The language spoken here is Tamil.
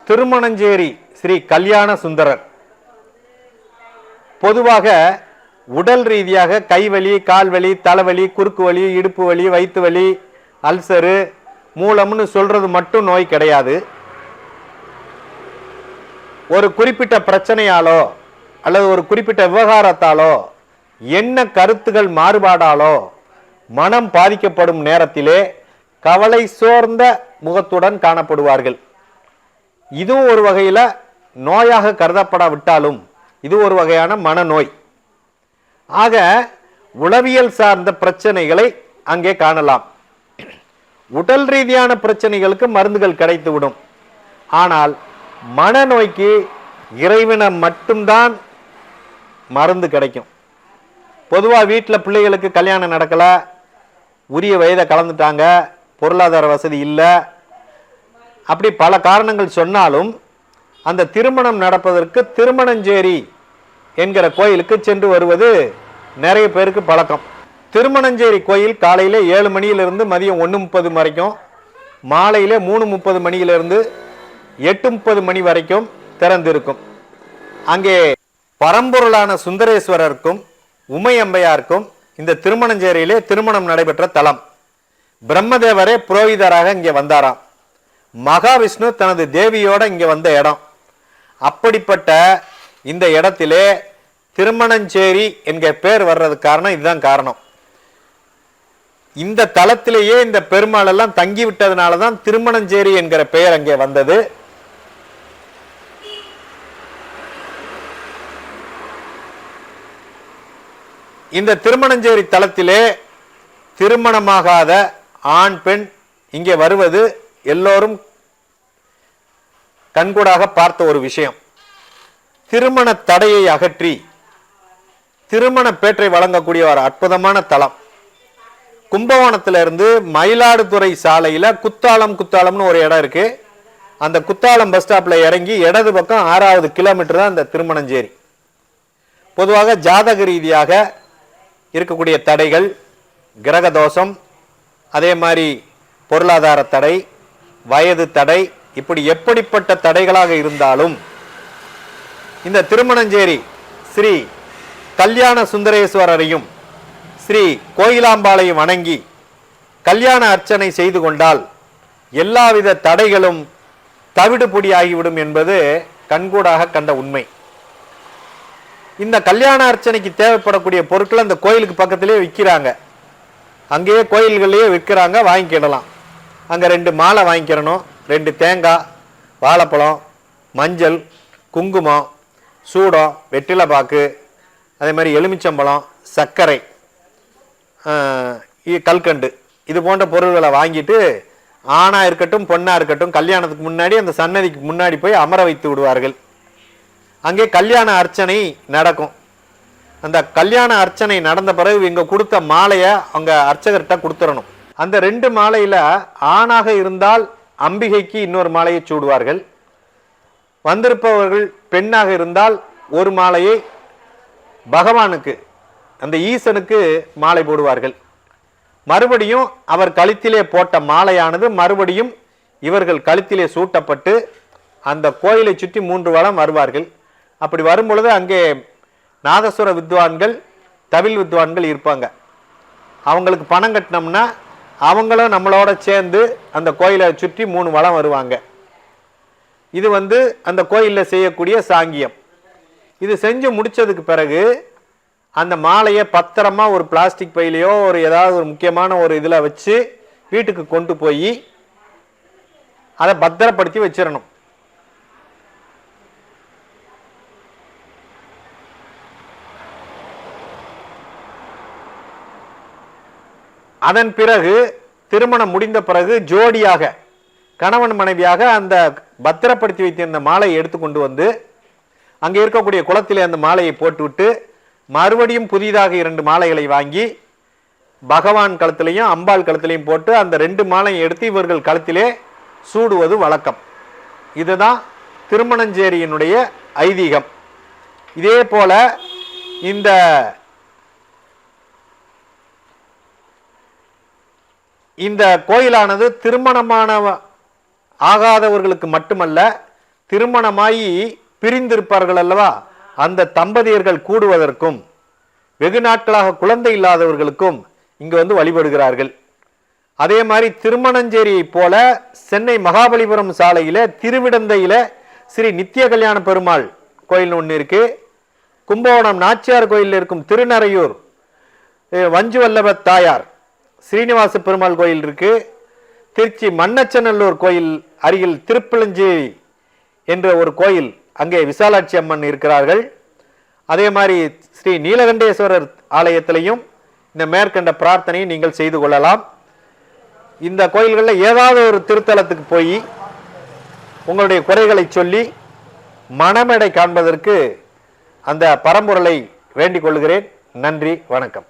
திருமணஞ்சேரி ஸ்ரீ கல்யாண சுந்தரர் பொதுவாக உடல் ரீதியாக கைவலி, கால்வலி, தலைவலி, குறுக்கு வலி, இடுப்பு வலி, வயிற்று வலி, அல்சரு, மூலம்னு சொல்றது மட்டும் நோய் கிடையாது. ஒரு குறிப்பிட்ட பிரச்சனையாலோ அல்லது ஒரு குறிப்பிட்ட விவகாரத்தாலோ என்ன கருத்துகள் மாறுபாடாலோ மனம் பாதிக்கப்படும் நேரத்திலே கவலை சோர்ந்த முகத்துடன் காணப்படுவார்கள். இதுவும் ஒரு வகையில் நோயாக கருதப்படாவிட்டாலும் இது ஒரு வகையான மனநோய். ஆக உளவியல் சார்ந்த பிரச்சனைகளை அங்கே காணலாம். உடல் ரீதியான பிரச்சனைகளுக்கு மருந்துகள் கிடைத்துவிடும். ஆனால் மனநோய்க்கு இறைவனம் மட்டும்தான் மருந்து கிடைக்கும். பொதுவாக வீட்டில் பிள்ளைகளுக்கு கல்யாணம் நடக்கல, உரிய வயதை கலந்துட்டாங்க, பொருளாதார வசதி இல்லை, அப்படி பல காரணங்கள் சொன்னாலும் அந்த திருமணம் நடப்பதற்கு திருமணஞ்சேரி என்கிற கோயிலுக்கு சென்று வருவது நிறைய பேருக்கு பழக்கம். திருமணஞ்சேரி கோயில் காலையில் 7 மணியிலிருந்து மதியம் 1:30 வரைக்கும், மாலையில் 3:30 மணியிலிருந்து 8:30 மணி வரைக்கும் திறந்திருக்கும். அங்கே பரம்பொருளான சுந்தரேஸ்வரருக்கும் உமையம்பையாருக்கும் இந்த திருமணஞ்சேரியிலே திருமணம் நடைபெற்ற தலம். பிரம்மதேவரே புரோகிதராக இங்கே வந்தாராம். மகாவிஷ்ணு தனது தேவியோட இங்கே வந்த இடம். அப்படிப்பட்ட இந்த இடத்திலே திருமணஞ்சேரி என்கிற பேர் வர்றதுக்கு காரணம் இதுதான் காரணம். இந்த தலத்திலேயே இந்த பெருமாள் எல்லாம் தங்கி விட்டதுனால தான் திருமணஞ்சேரி என்கிற பெயர் அங்கே வந்தது. இந்த திருமணஞ்சேரி தலத்திலே திருமணமாகாத ஆண் பெண் இங்கே வருவது எல்லோரும் கண்கூடாக பார்த்த ஒரு விஷயம். திருமண தடையை அகற்றி திருமண பேற்றை வழங்கக்கூடிய ஒரு அற்புதமான தலம். கும்பகோணத்திலிருந்து மயிலாடுதுறை சாலையில குத்தாலம்னு ஒரு இடம் இருக்கு. அந்த குத்தாலம் பஸ் ஸ்டாப்ல இறங்கி இடது பக்கம் 6வது கிலோமீட்டர் தான் இந்த திருமணஞ்சேரி. பொதுவாக ஜாதக ரீதியாக இருக்கக்கூடிய தடைகள், கிரக தோஷம், அதே மாதிரி பொருளாதார தடை, வயது தடை, இப்படி எப்படிப்பட்ட தடைகளாக இருந்தாலும் இந்த திருமணஞ்சேரி ஸ்ரீ கல்யாண சுந்தரேஸ்வரரையும் ஸ்ரீ கோயிலாம்பாளையும் வணங்கி கல்யாண அர்ச்சனை செய்து கொண்டால் எல்லாவித தடைகளும் தவிடுபொடி ஆகிவிடும் என்பது கண்கூடாக கண்ட உண்மை. இந்த கல்யாண அர்ச்சனைக்கு தேவைப்படக்கூடிய பொருட்கள் அந்த கோயிலுக்கு பக்கத்திலே விற்கிறாங்க. அங்கேயே கோயில்கள்லேயே விற்கிறாங்க, வாங்கிக்கிடலாம். அங்கே 2 மாலை வாங்கிக்கிறணும், 2 தேங்காய், வாழைப்பழம், மஞ்சள், குங்குமம், சூடம், வெற்றிலைப்பாக்கு, அதே மாதிரி எலுமிச்சம்பழம், சர்க்கரை, கல்கண்டு, இது போன்ற பொருள்களை வாங்கிட்டு ஆணா இருக்கட்டும் பொண்ணா இருக்கட்டும் கல்யாணத்துக்கு முன்னாடி அந்த சன்னதிக்கு முன்னாடி போய் அமர வைத்து விடுவார்கள். அங்கே கல்யாண அர்ச்சனை நடக்கும். அந்த கல்யாண அர்ச்சனை நடந்த பிறகு இங்க கொடுத்த மாலையை அவங்க அர்ச்சகர்கிட்ட கொடுத்துடணும். அந்த 2 மாலையில ஆணாக இருந்தால் அம்பிகைக்கு இன்னொரு மாலையை சூடுவார்கள். வந்திருப்பவர்கள் பெண்ணாக இருந்தால் ஒரு மாலையை பகவானுக்கு, அந்த ஈசனுக்கு மாலை போடுவார்கள். மறுபடியும் அவர் கழுத்திலே போட்ட மாலையானது மறுபடியும் இவர்கள் கழுத்திலே சூட்டப்பட்டு அந்த கோயிலை சுற்றி 3 வலம் வருவார்கள். அப்படி வரும் பொழுது அங்கே நாதஸ்வர வித்வான்கள், தவில் வித்வான்கள் இருப்பாங்க. அவங்களுக்கு பணம் கட்டினோம்னா அவங்களும் நம்மளோட சேர்ந்து அந்த கோயிலை சுற்றி 3 வலம் வருவாங்க. இது அந்த கோயிலில் செய்யக்கூடிய சாங்கியம். இது செஞ்சு முடிச்சதுக்கு பிறகு அந்த மாலையை பத்திரமா ஒரு பிளாஸ்டிக் பையிலையோ ஒரு ஏதாவது ஒரு முக்கியமான ஒரு இதில் வச்சு வீட்டுக்கு கொண்டு போய் அதை பத்திரப்படுத்தி வச்சிடணும். அதன் பிறகு திருமணம் முடிந்த பிறகு ஜோடியாக கணவன் மனைவியாக அந்த பத்திரப்படுத்தி வைத்திருந்த மாலையை எடுத்துக்கொண்டு வந்து அங்கே இருக்கக்கூடிய குளத்திலே அந்த மாலையை போட்டுவிட்டு மறுபடியும் புதிதாக 2 மாலைகளை வாங்கி பகவான் கழுத்திலையும் அம்பாள் கழுத்திலையும் போட்டு அந்த 2 மாலையை எடுத்து இவர்கள் கழுத்திலே சூடுவது வழக்கம். இதுதான் திருமணஞ்சேரியினுடைய ஐதீகம். இதே போல இந்த கோயிலானது திருமணமான ஆகாதவர்களுக்கு மட்டுமல்ல, திருமணமாகி பிரிந்திருப்பார்கள் அல்லவா, அந்த தம்பதியர்கள் கூடுவதற்கும் வெகு நாட்களாக குழந்தை இல்லாதவர்களுக்கும் இங்கு வந்து வழிபடுகிறார்கள். அதே மாதிரி திருமணஞ்சேரியை போல சென்னை மகாபலிபுரம் சாலையில திருவிடந்தையில ஸ்ரீ நித்திய கல்யாண பெருமாள் கோயில் ஒன்று இருக்கு. கும்பகோணம் நாச்சியார் கோயிலில் இருக்கும் திருநறையூர் வஞ்சு வல்லப தாயார் ஸ்ரீனிவாச பெருமாள் கோயில் இருக்கு. திருச்சி மண்ணச்சநல்லூர் கோயில் அருகில் திருப்பிளஞ்சேரி என்ற ஒரு கோயில், அங்கே விசாலாட்சி அம்மன் இருக்கிறார்கள். அதே மாதிரி ஸ்ரீ நீலகண்டேஸ்வரர் ஆலயத்திலையும் இந்த மேற்கண்ட பிரார்த்தனையை நீங்கள் செய்து கொள்ளலாம். இந்த கோயில்களில் ஏதாவது ஒரு திருத்தலத்துக்கு போய் உங்களுடைய குறைகளை சொல்லி மனமேடை காண்பதற்கு அந்த பரம்பொருளை வேண்டிக் கொள்கிறேன். நன்றி, வணக்கம்.